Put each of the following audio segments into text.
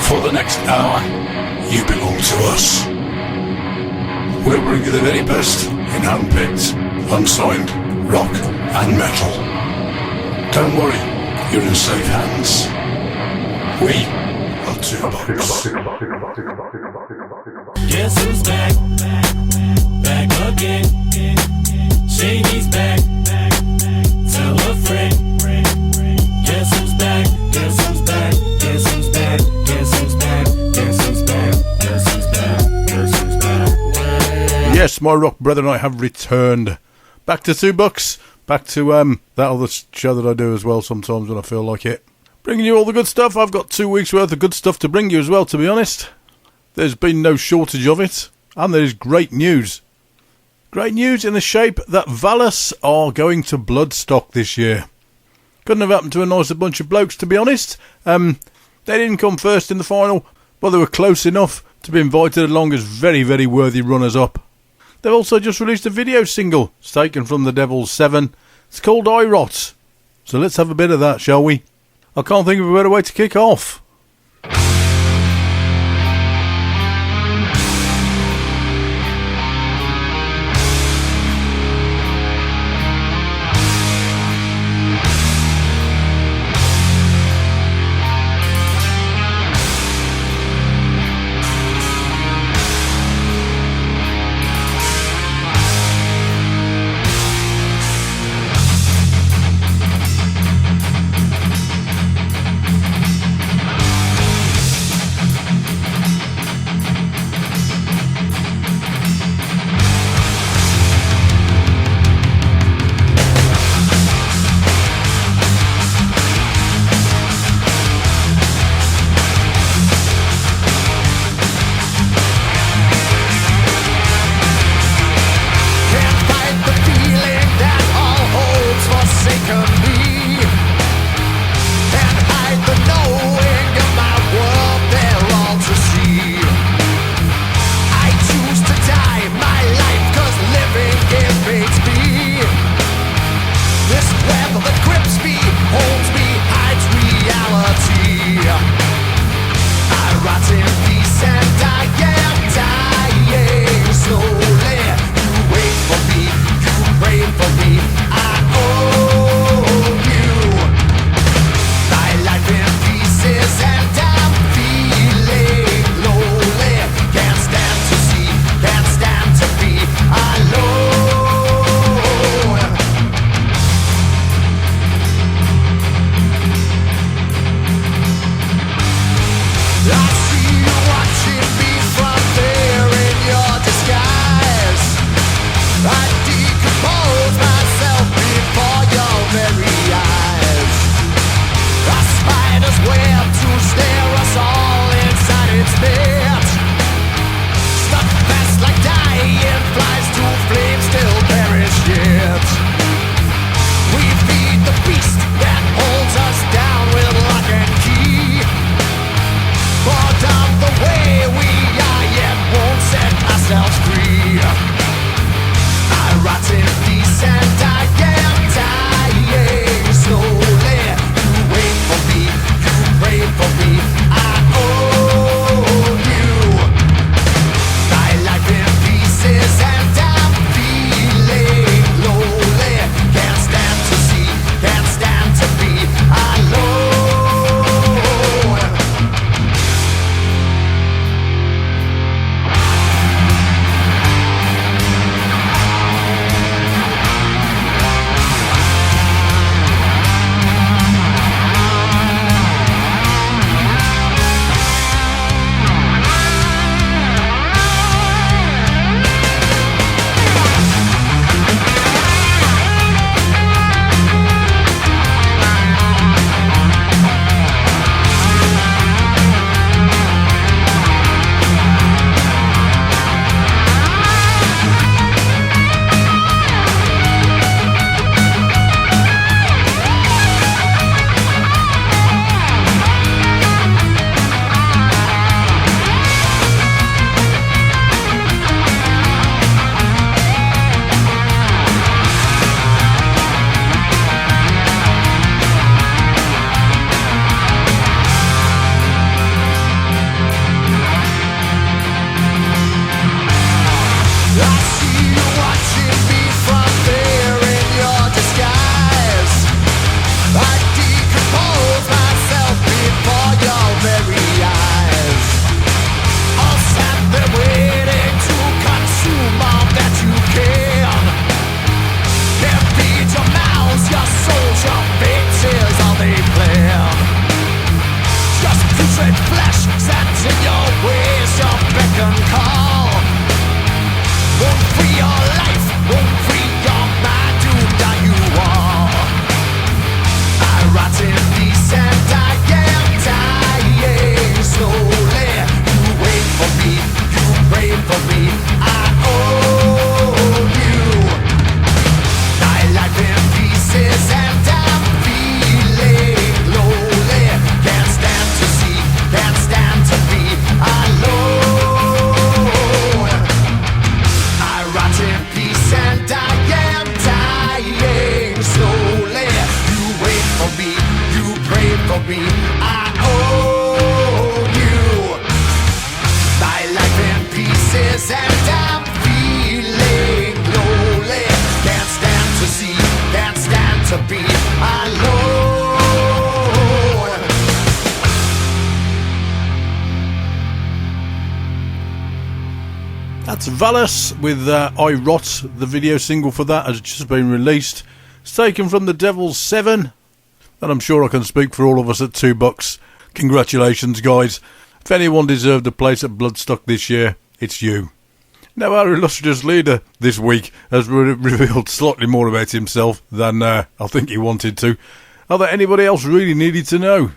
For the next hour, you belong to us. We'll bring you the very best in handpicked, unsigned rock and metal. Don't worry, you're in safe hands. We are 2 Bucks. Guess who's back? Back again. Shady's back. Tell a friend. Guess who's back? Guess who's back? Guess who's back? Guess who's back? Guess who's back? Guess who's back? Guess who's back? Yes, my rock brethren, I have returned. Back to 2 Bucks. Back to that other show that I do as well sometimes when I feel like it. Bringing you all the good stuff. I've got 2 weeks worth of good stuff to bring you as well, to be honest. There's been no shortage of it. And there is great news. Great news in the shape that Valous are going to Bloodstock this year. Couldn't have happened to a nicer bunch of blokes, to be honest. They didn't come first in the final, but they were close enough to be invited along as very, very worthy runners-up. They've also just released a video single. It's taken from the Devil's 7. It's called I Rot. So let's have a bit of that, shall we? I can't think of a better way to kick off. Pieces and That's Valous with I Rot. The video single for that has just been released. It's taken from The Devil's 7, and I'm sure I can speak for all of us at $2. Congratulations, guys. If anyone deserved a place at Bloodstock this year, it's you. Now, our illustrious leader this week has revealed slightly more about himself than I think he wanted to. Are there anybody else really needed to know?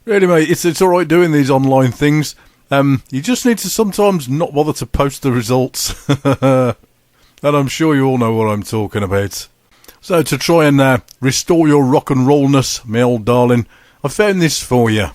Really, mate, it's alright doing these online things. You just need to sometimes not bother to post the results. And I'm sure you all know what I'm talking about. So to try and restore your rock and rollness, my old darling, I found this for you.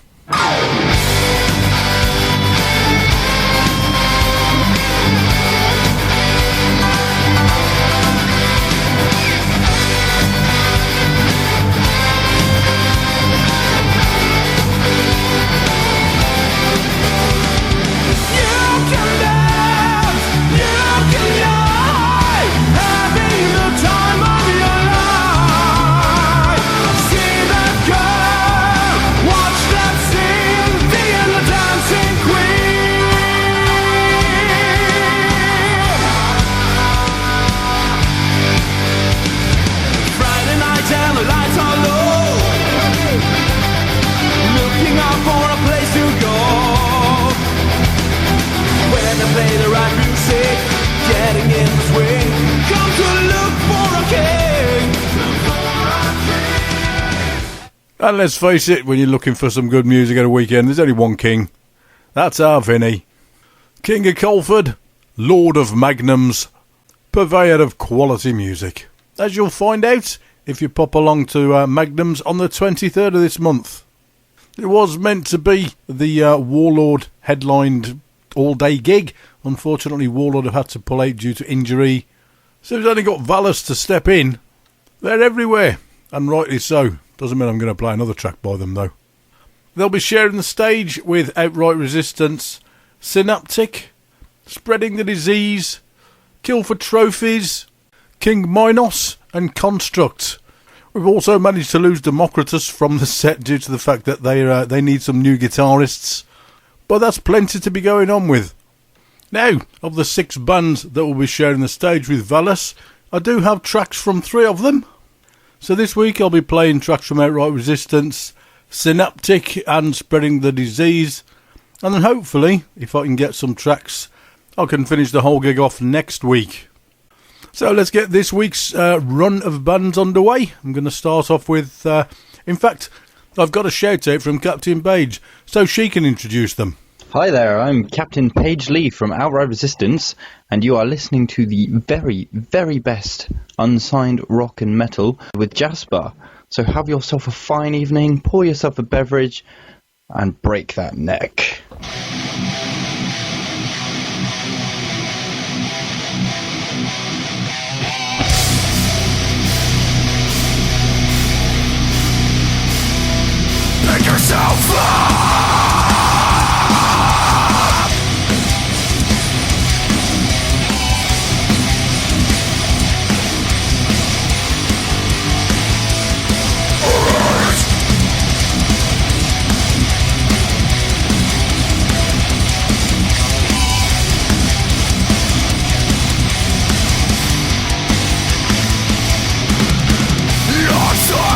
And let's face it, when you're looking for some good music at a weekend, there's only one king. That's our Vinny. King of Colford, Lord of Magnums, purveyor of quality music. As you'll find out if you pop along to Magnums on the 23rd of this month. It was meant to be the Warlord headlined all-day gig. Unfortunately, Warlord have had to pull out due to injury. So he's only got Valous to step in. They're everywhere, and rightly so. Doesn't mean I'm going to play another track by them, though. They'll be sharing the stage with Outright Resistance, SynaptiK, Spreading the Disease, Kill for Trophies, King Minos, and Construct. We've also managed to lose Democritus from the set due to the fact that they need some new guitarists. But that's plenty to be going on with. Now, of the 6 bands that will be sharing the stage with Valous, I do have tracks from 3 of them. So this week I'll be playing tracks from Outright Resistance, SynaptiK and Spreading the Disease. And then hopefully, if I can get some tracks, I can finish the whole gig off next week. So let's get this week's run of bands underway. I'm going to start off with, in fact, I've got a shout out from Captain Page, so she can introduce them. Hi there, I'm Captain Paige Lee from Outright Resistance, and you are listening to the very, very best unsigned rock and metal with Jasper. So have yourself a fine evening, pour yourself a beverage, and break that neck. Pick yourself up!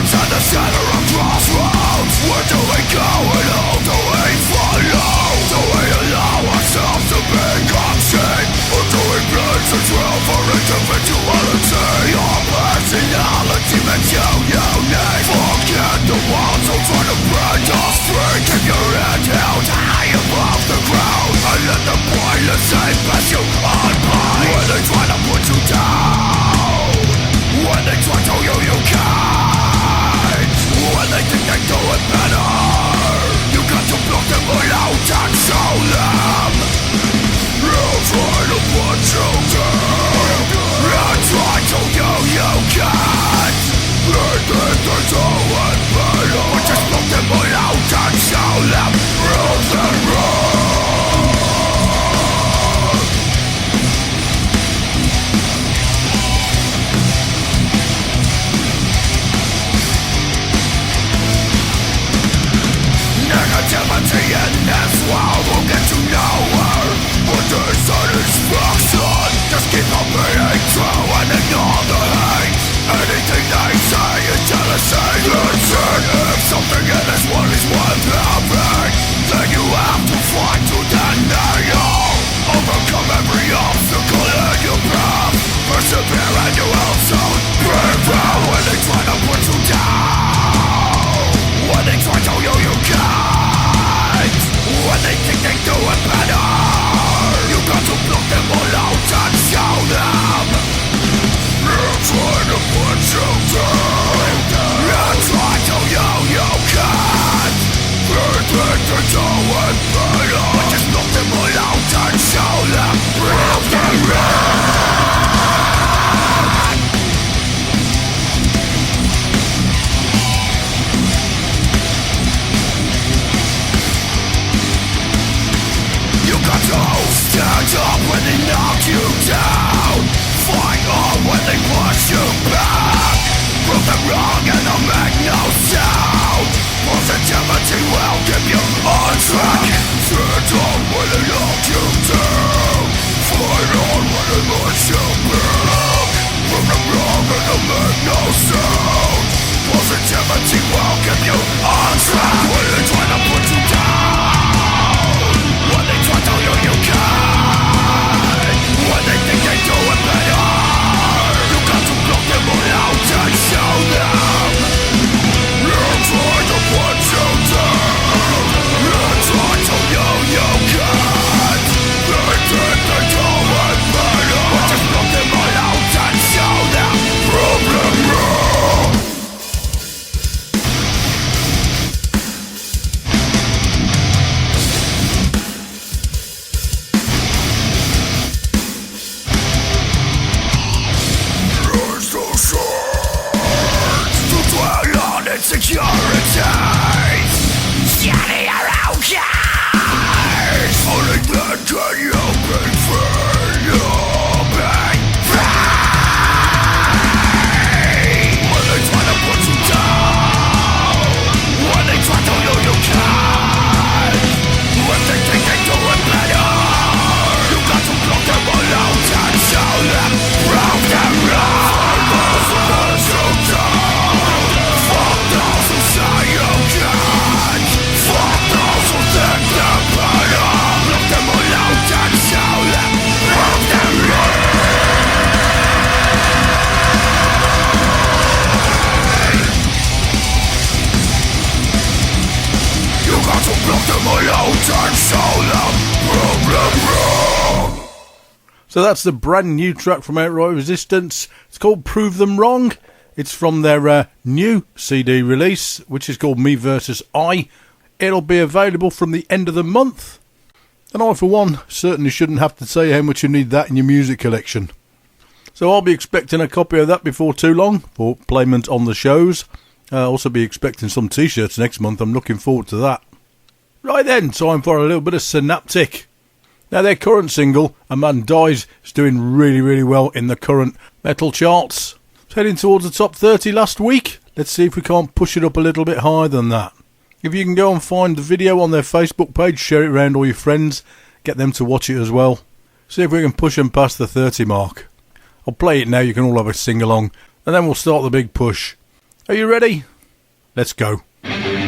At the center of crossroads, where do we go and who do we follow? Do we allow ourselves to become seen? Or do we blend the trail for individuality? Our personality makes you unique. Forget the ones who try to brand us free. Keep your head held high above the ground, and let the pointless same pass you on by. When they try to put you down, when they try to you can't. When they think they do it better, you got to block them all out and show them. They'll try to put you down, and try to you can't. They think they do it better, but just block them all out and show them. Rules and wrong. Negativity in this world will get you nowhere. What is satisfaction? Positivity will keep you on track. When they try to put you down, when they try to tell you you can't, when they think they do it better, you got to block them all out and show them. They're trying to put you down, they're trying to tell you can't. They think they do it better, but just block them all out and show them. Problem wrong. Insecurities, standing around cars. Only then can you be free. You'll be free. When they try to put you down, when they try to tell you can't, when they think they do it better, you got to block them all out and show them. Prove them wrong. So that's the brand new track from Outright Resistance. It's called Prove Them Wrong. It's from their new CD release, which is called Me vs. I. It'll be available from the end of the month. And I, for one, certainly shouldn't have to say how much you need that in your music collection. So I'll be expecting a copy of that before too long for playment on the shows. I'll also be expecting some t-shirts next month. I'm looking forward to that. Right then, time for a little bit of SynaptiK. Now, their current single, A Man Dies, is doing really, really well in the current metal charts. It's heading towards the top 30 last week. Let's see if we can't push it up a little bit higher than that. If you can go and find the video on their Facebook page, share it around all your friends, get them to watch it as well. See if we can push them past the 30 mark. I'll play it now, you can all have a sing-along, and then we'll start the big push. Are you ready? Let's go. Remember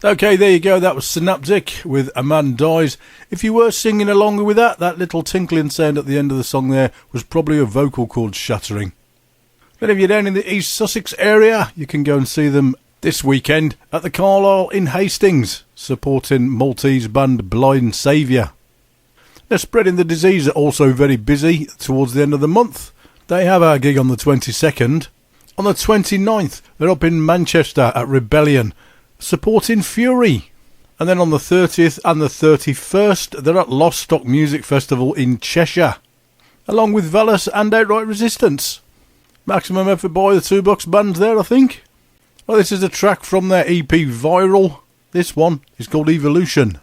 Okay, there you go. That was SynaptiK with A Man Dies. If you were singing along with that little tinkling sound at the end of the song there was probably a vocal cord shattering. Then if you're down in the East Sussex area, you can go and see them this weekend at the Carlisle in Hastings, supporting Maltese band Blind Saviour. They're spreading the disease, are also very busy towards the end of the month. They have a gig on the 22nd. On the 29th, they're up in Manchester at Rebellion, supporting Fury. And then on the 30th and the 31st, they're at Lost Stock Music Festival in Cheshire, along with Valous and Outright Resistance. Maximum effort by the Two Bucks band there, I think. Well, this is a track from their EP Viral. This one is called Evolution.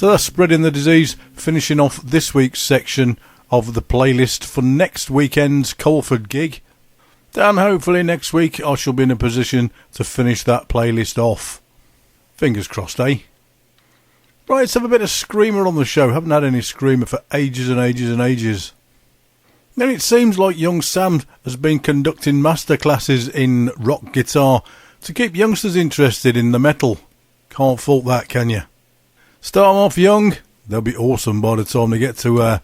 So that's Spreading the Disease, finishing off this week's section of the playlist for next weekend's Colford gig. And hopefully next week I shall be in a position to finish that playlist off. Fingers crossed, eh? Right, let's have a bit of Skreamer on the show. Haven't had any Skreamer for ages and ages and ages. Then it seems like young Sam has been conducting masterclasses in rock guitar to keep youngsters interested in the metal. Can't fault that, can you? Start them off young, they'll be awesome by the time they get to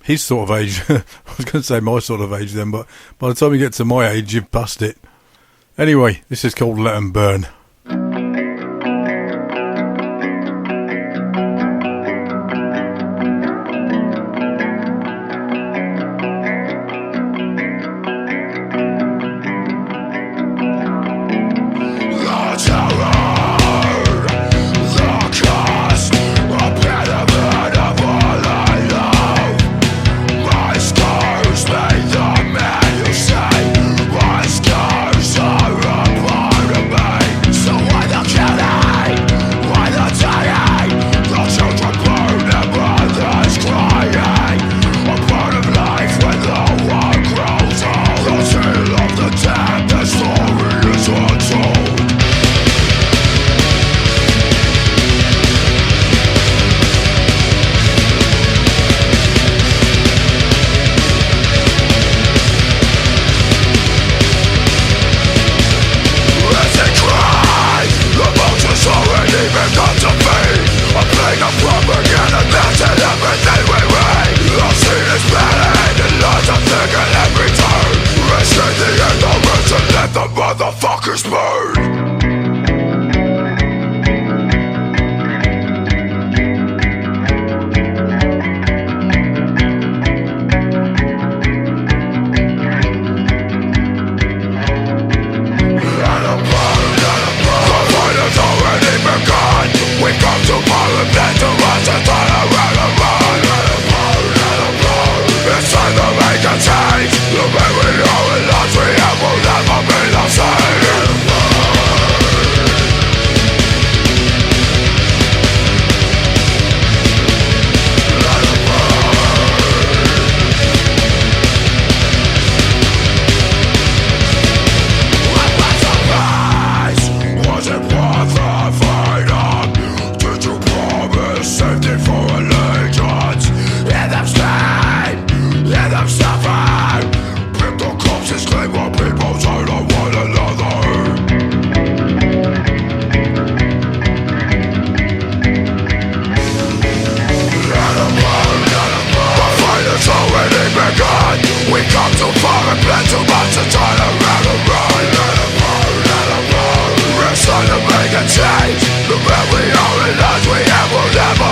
his sort of age. I was going to say my sort of age then, but by the time you get to my age, you've passed it. Anyway, this is called Let 'Em Burn. change. The memory of the lives we have will never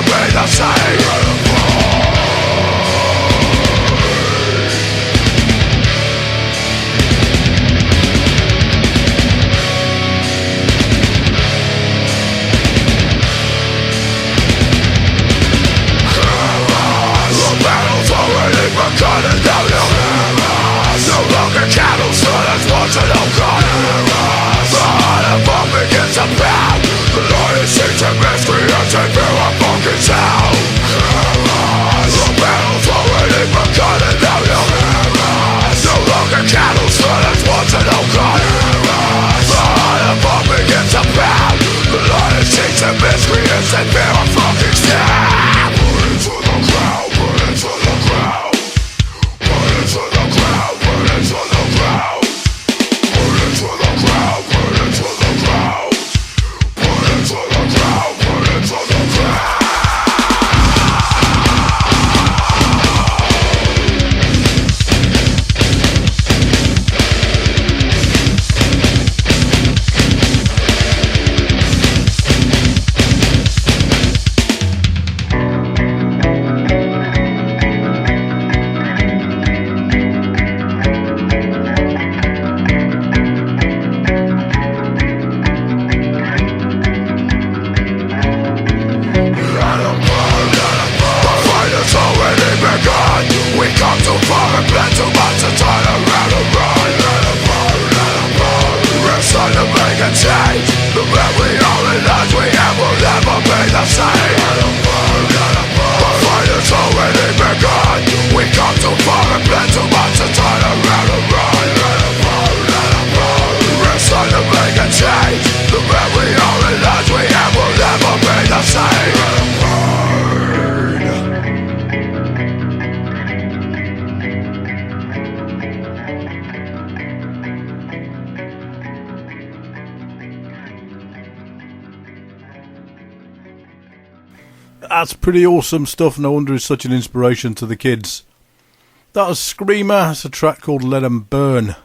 be the same. too far and been too much to turn around and run. Let it fall, let it fall. It's time to make a change. The man we are and lives we have will never be the same. Let it That's pretty awesome stuff. No wonder it's such an inspiration to the kids. That was Skreamer. It's a track called Let 'Em Burn.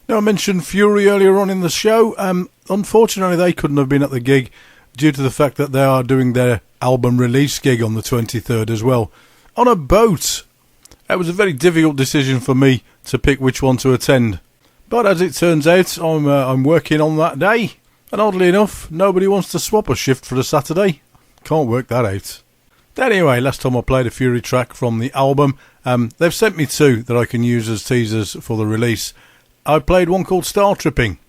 Now, I mentioned Fury earlier on in the show. Unfortunately, they couldn't have been at the gig due to the fact that they are doing their album release gig on the 23rd as well, on a boat. It was a very difficult decision for me to pick which one to attend. But as it turns out, I'm working on that day. And oddly enough, nobody wants to swap a shift for a Saturday. Can't work that out. Anyway, last time I played a Fury track from the album, they've sent me two that I can use as teasers for the release. I played one called Star Tripping.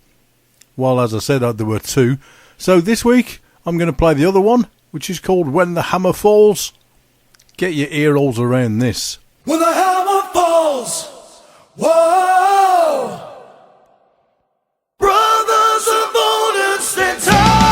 Well, as I said, there were two. So this week, I'm going to play the other one, which is called When the Hammer Falls. Get your ear holes around this. When the hammer falls, whoa, brothers of old and stand tall.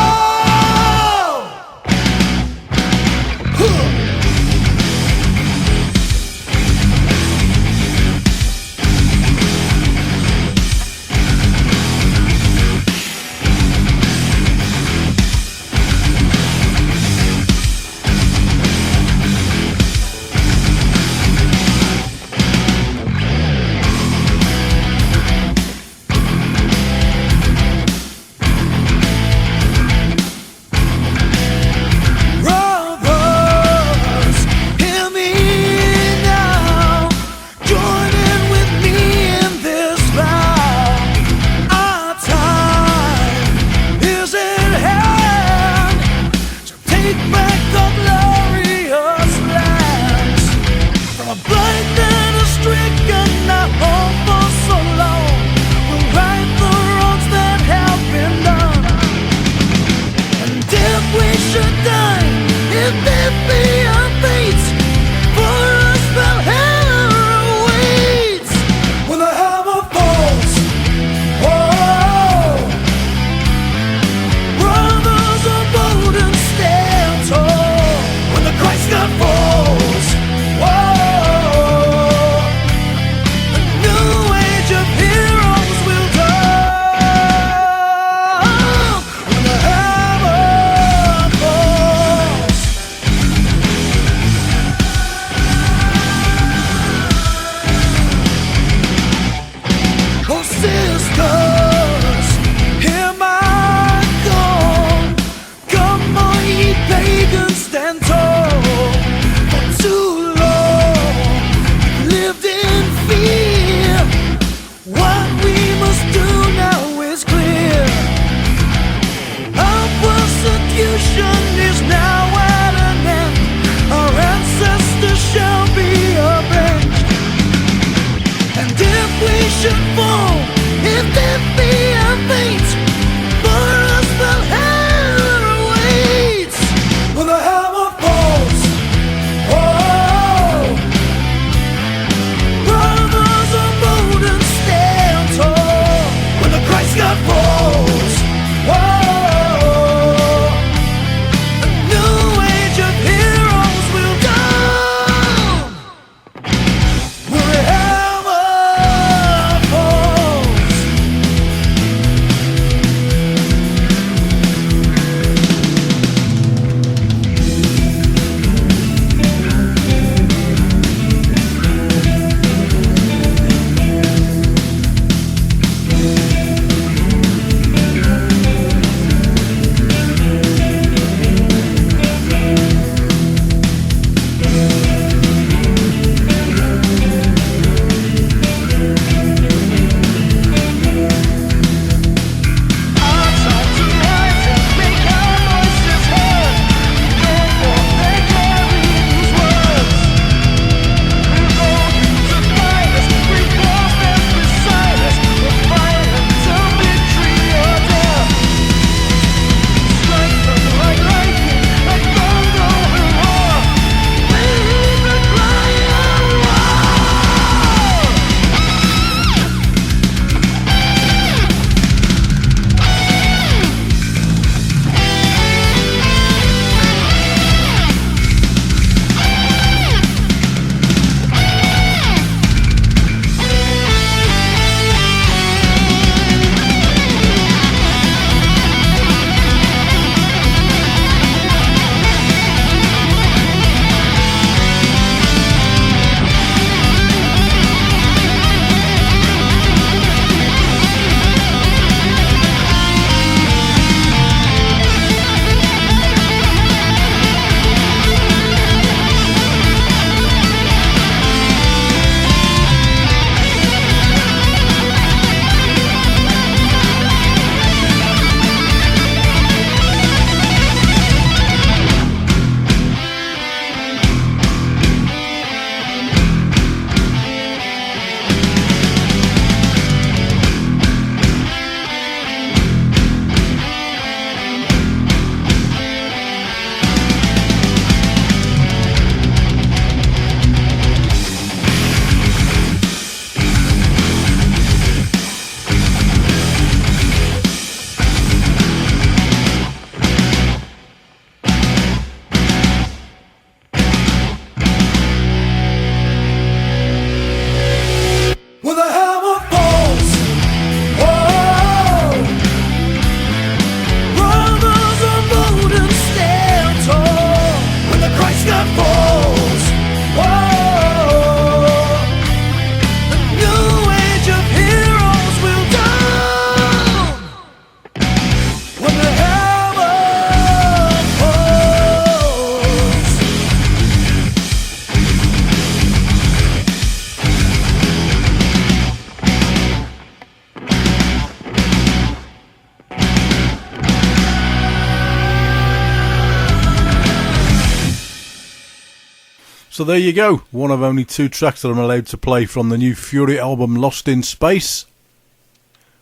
So there you go, one of only 2 tracks that I'm allowed to play from the new Fury album Lost in Space,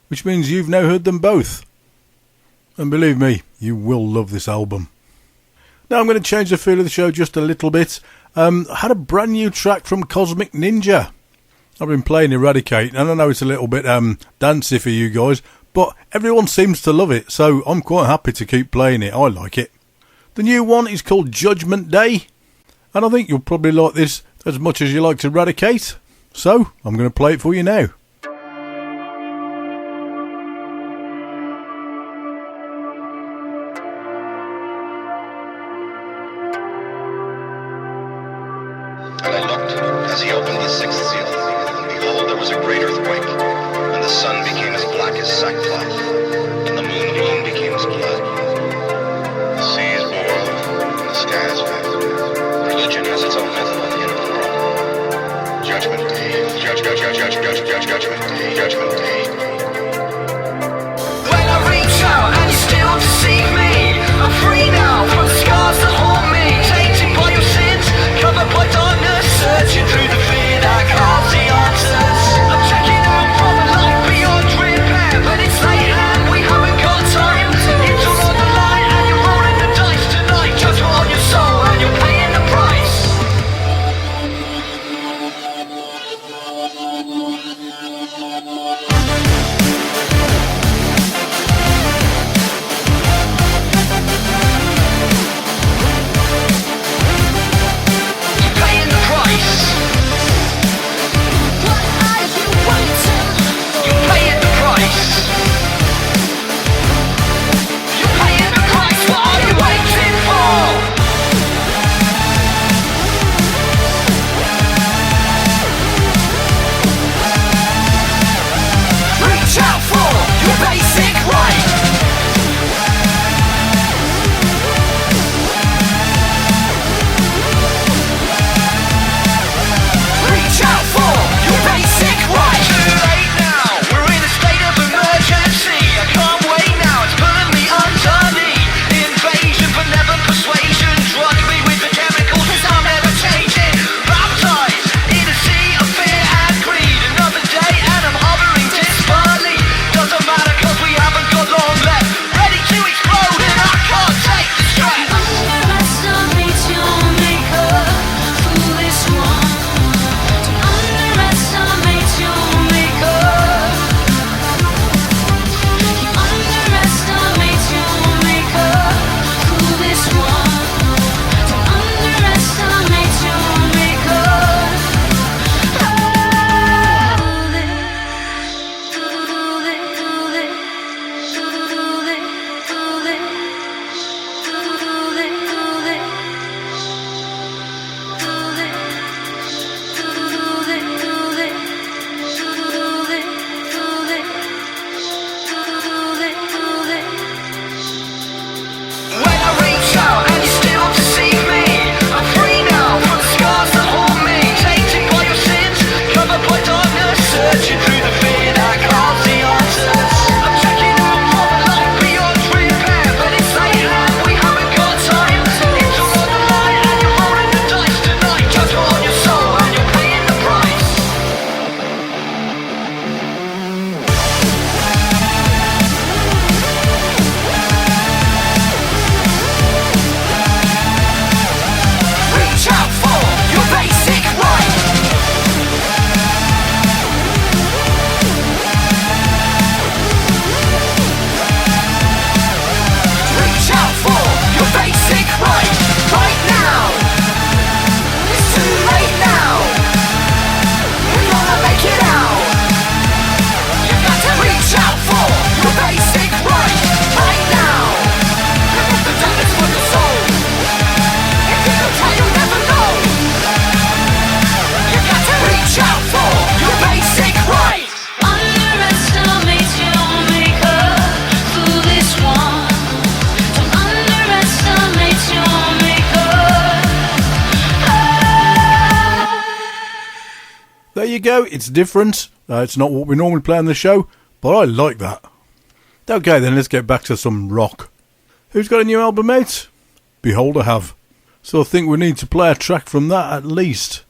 which means you've now heard them both. And believe me, you will love this album. Now I'm going to change the feel of the show just a little bit. I had a brand new track from Cosmic Ninja. I've been playing Eradicate, and I know it's a little bit dancey for you guys, but everyone seems to love it, so I'm quite happy to keep playing it. I like it. The new one is called Judgment Day, and I think you'll probably like this as much as you like to Eradicate, so I'm going to play it for you now. And I looked as he opened the 6th seal, and behold, there was a great earthquake, and the sun became as black as sackcloth, and the moon became as blood. The seas boiled, and the skies fell. Religion has its own method on the end of the world. Judgment Day, Judgment Day, Judgment Day. When I reach out and you still deceive me, I'm free now from the scars that haunt me. Tainted by your sins, covered by darkness, searching through the fear that clouds the answers. I'm checking out from a life beyond repair, but it's late and we haven't got time. It's all on the line and you're rolling the dice tonight. Judgment on your soul and you're paying the price. There you go, it's different. It's not what we normally play on the show, but I like that. Okay then, let's get back to some rock. Who's got a new album out? Behold, I have. So I think we need to play a track from that at least.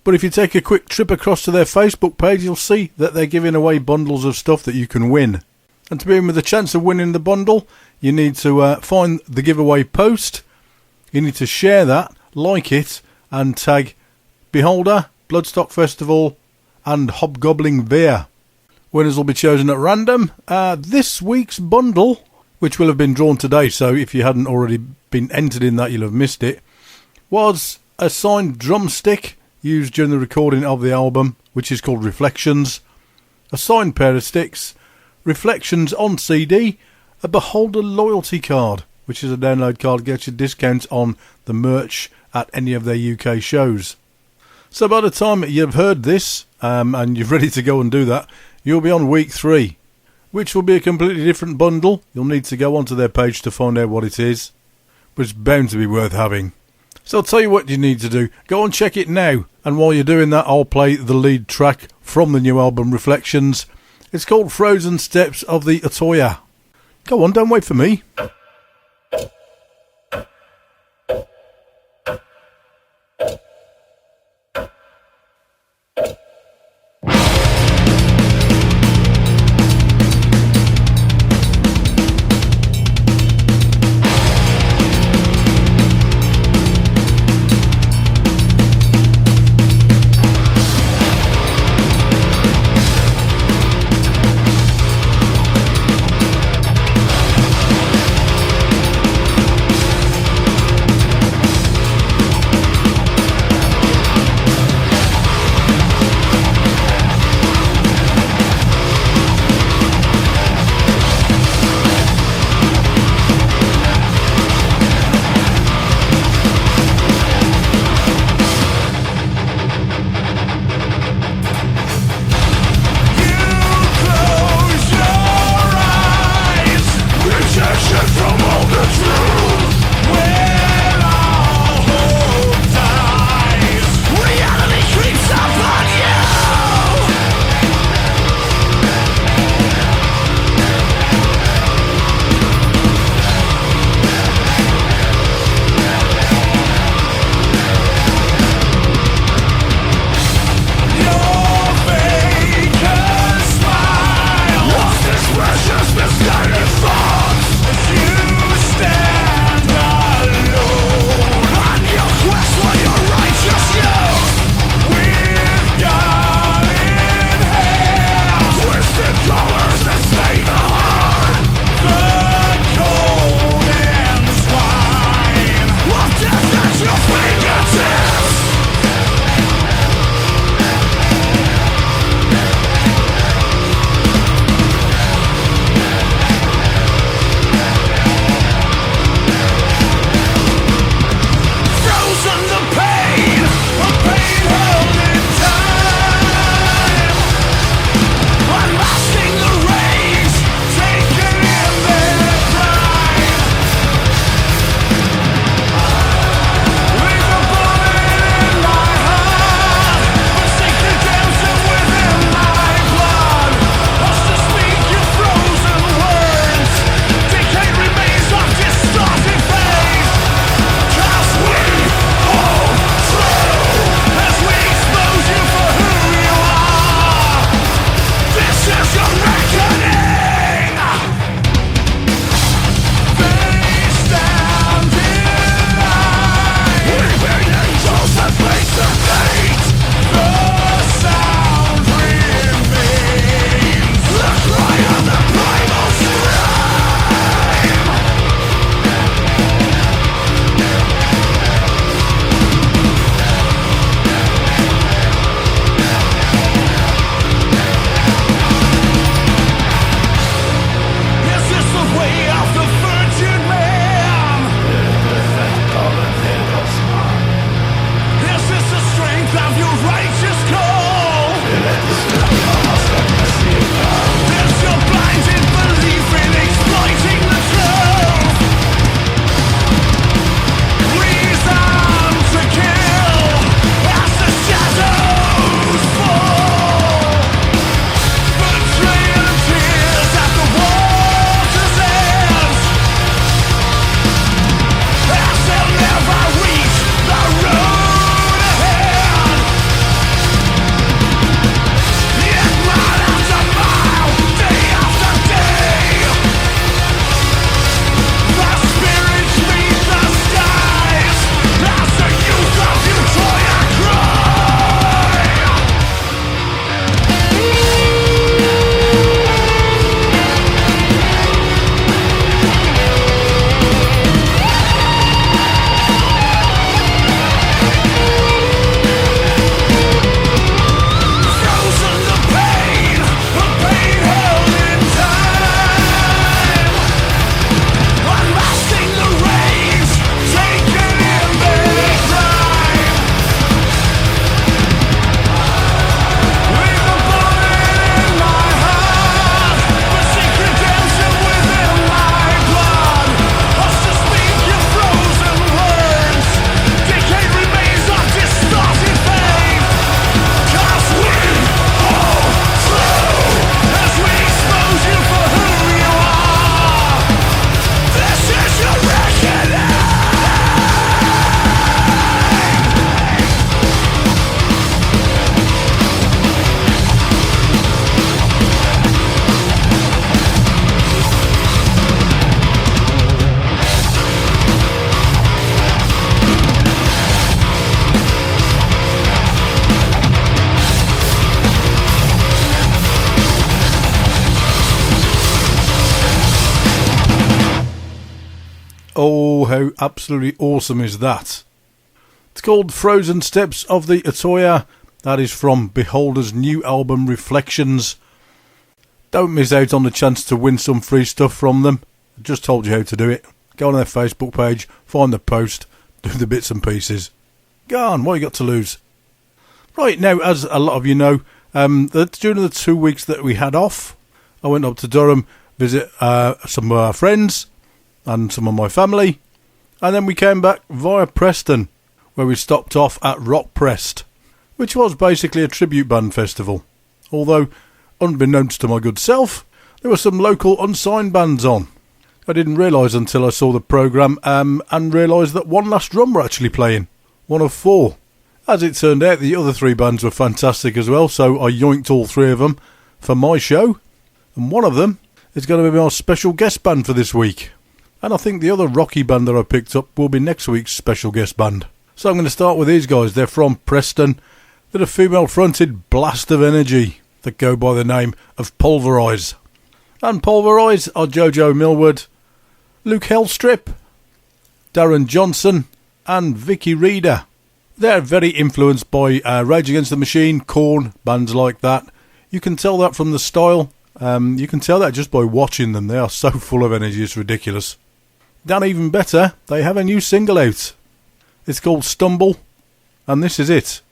But if you take a quick trip across to their Facebook page, you'll see that they're giving away bundles of stuff that you can win. And to be in with a chance of winning the bundle, you need to find the giveaway post. You need to share that, like it, and tag Beholder, Bloodstock Festival, and Hobgoblin Beer. Winners will be chosen at random. This week's bundle, which will have been drawn today, so if you hadn't already been entered in that, you'll have missed it, was a signed drumstick used during the recording of the album, which is called Reflections, a signed pair of sticks, Reflections on CD, a Beholder loyalty card, which is a download card, gets you discounts on the merch at any of their UK shows. So by the time you've heard this, and you're ready to go and do that, you'll be on week 3, which will be a completely different bundle. You'll need to go onto their page to find out what it is, but it's bound to be worth having. So I'll tell you what you need to do. Go and check it now, and while you're doing that, I'll play the lead track from the new album Reflections. It's called Frozen Steps of the Atoya. Go on, don't wait for me. Oh, how absolutely awesome is that? It's called Frozen Steps of the Atoya. That is from Beholder's new album Reflections. Don't miss out on the chance to win some free stuff from them. I just told you how to do it. Go on their Facebook page, find the post, do the bits and pieces. Go on, what you got to lose? Right, now, as a lot of you know, during the 2 weeks that we had off, I went up to Durham, visit some of our friends and some of my family, and then we came back via Preston, where we stopped off at Rock Prest, which was basically a tribute band festival. Although, unbeknownst to my good self, there were some local unsigned bands on. I didn't realise until I saw the programme and realised that One Last Drum were actually playing, one of 4. As it turned out, the other 3 bands were fantastic as well, so I yoinked all 3 of them for my show, and one of them is going to be our special guest band for this week. And I think the other rocky band that I picked up will be next week's special guest band. So I'm going to start with these guys. They're from Preston. They're a female-fronted blast of energy that go by the name of Pulverise. And Pulverise are Jojo Millward, Luke Hellstrip, Darren Johnson and Vicky Reader. They're very influenced by Rage Against the Machine, Korn, bands like that. You can tell that from the style. You can tell that just by watching them. They are so full of energy, it's ridiculous. Then even better, they have a new single out. It's called Stumble, and this is it.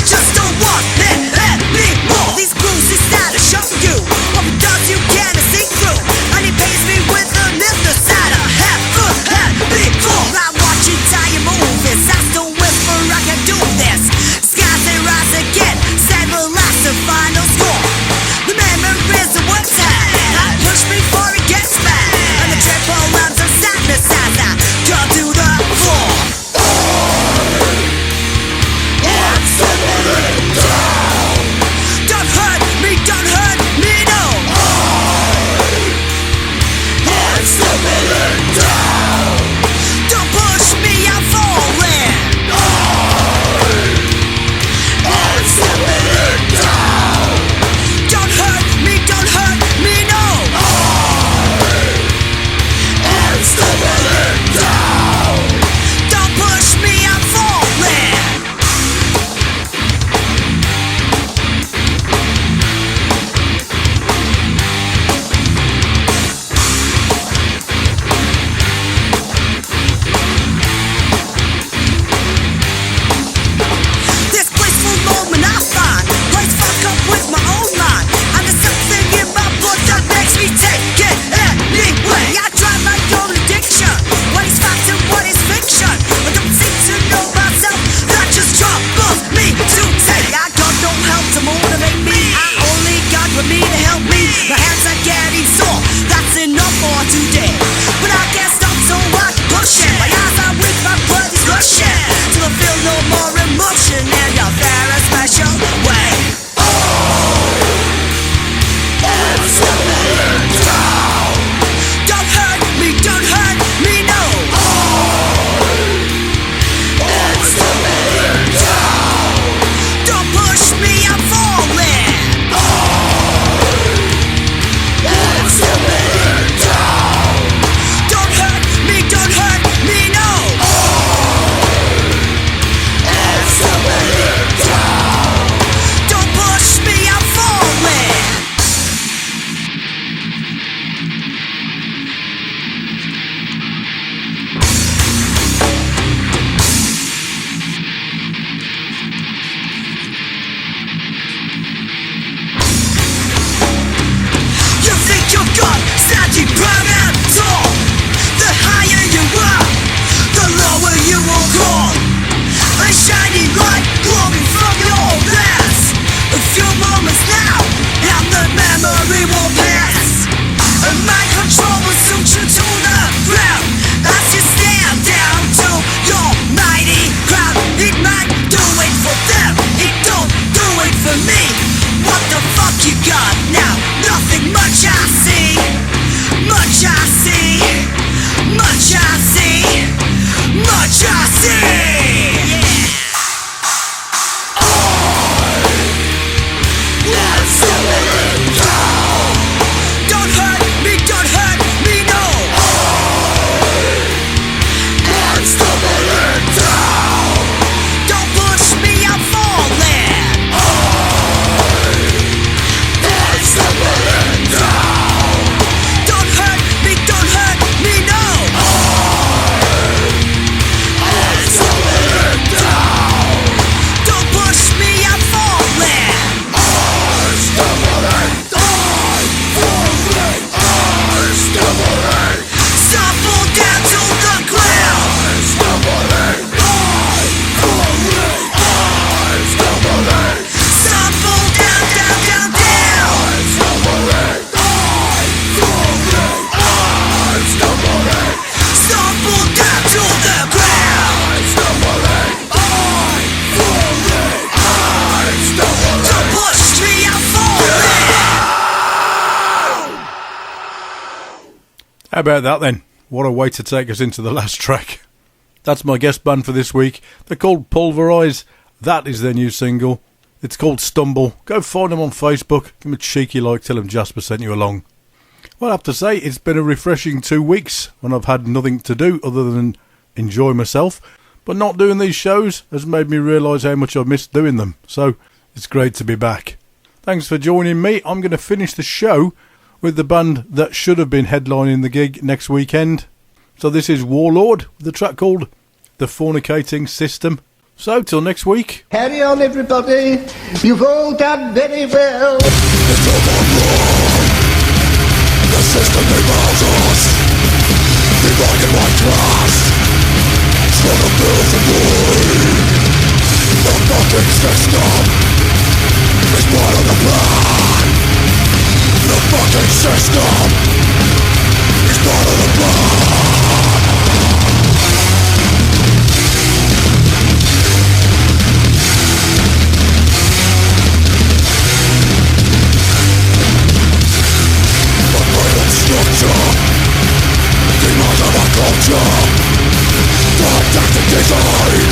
Just How about that then? What a way to take us into the last track. That's my guest band for this week. They're called Pulverise. That is their new single. It's called Stumble. Go find them on Facebook. Give them a cheeky like, tell them Jasper sent you along. Well, I have to say, it's been a refreshing 2 weeks when I've had nothing to do other than enjoy myself. But not doing these shows has made me realise how much I've missed doing them. So, it's great to be back. Thanks for joining me. I'm going to finish the show with the band that should have been headlining the gig next weekend. So this is Warlord, with a track called The Fornicating System. So, till next week. Carry on, everybody. You've all done very well. The system devours us. Divide and white class. Sort of bills and void. The fucking system is part of the plan. The fucking system is part of the plan. Structure, demands of our culture, didactic design,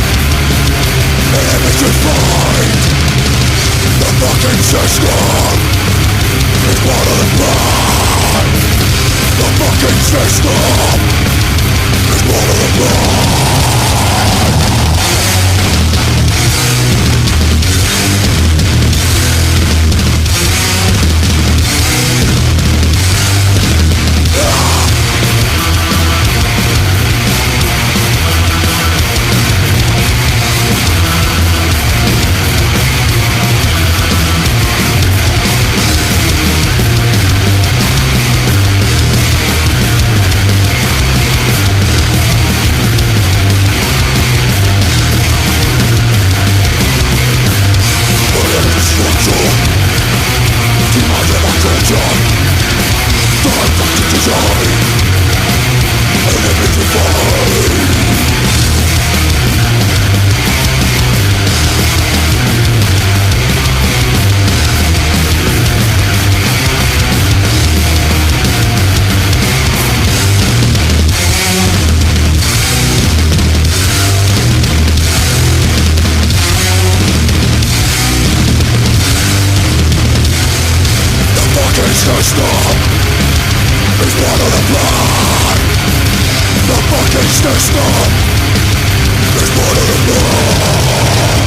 an image refined. The fucking system is part of the plan. The fucking system is part of the plan. System is part of the plan.